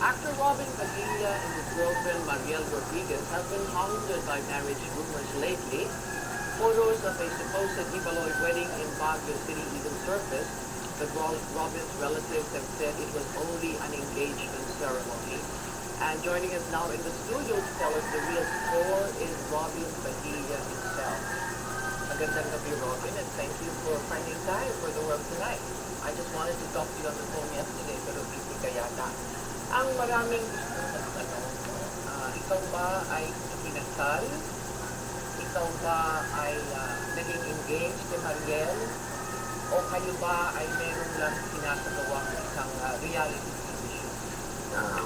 Actor Robin Padilla and his girlfriend Mariel Rodriguez have been hounded by marriage rumors lately. Photos of a supposed Ibaloy wedding in Baguio City even surfaced, but Robin's relatives have said it was only an engagement ceremony. And joining us now in the studio to tell us the real score is Robin Padilla himself. Magandang gabi, Robin, and thank you for finding time for the world tonight. I just wanted to talk to you on the phone yesterday, pero busy ka yata. Ang maraming gusto na tanong, ikaw ba ay pinasal? Ikaw ba ay naging engaged kay Mariel? O kayo ba ay meron lang sinasagawang isang reality TV show?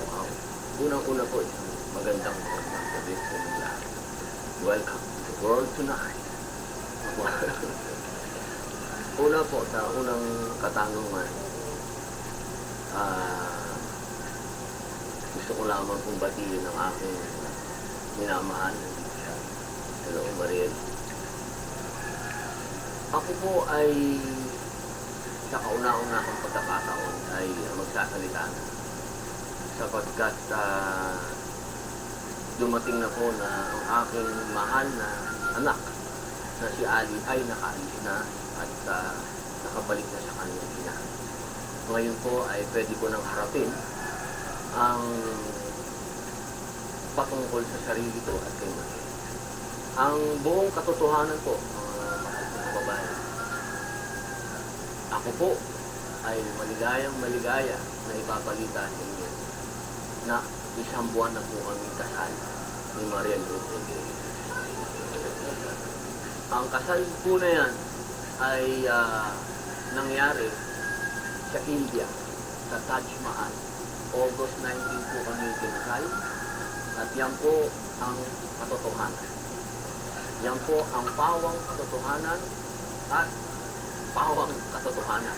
Wow. Unang-una po, isang magandang gabi sa inyo lahat. Welcome to the world tonight. Una po, sa unang katanungan, gusto ko lamang pong batiin ang aking minamahal. Hello, Mariel. Ako po ay sa kauna-unahang pagkakataon ay magsasalita na sapagkat dumating na po na ang aking mahal na anak na si Ali ay nakaalis na at nakabalik na sa kanyang ina. Ngayon po ay pwede ko nang harapin ang patungkol sa sarili ko at kay Mariel. Ang buong katotohanan po, mga mahal na kababayan, ako po ay maligaya na ipabalita sa inyo na isang buwan na po kami kasal ni Mariel Rodriguez. Ang kasal po na yan ay nangyari sa India, sa Taj Mahal. August 19 po kami kinasal at yan po ang katotohanan. Yan po ang pawang katotohanan at pawang katotohanan.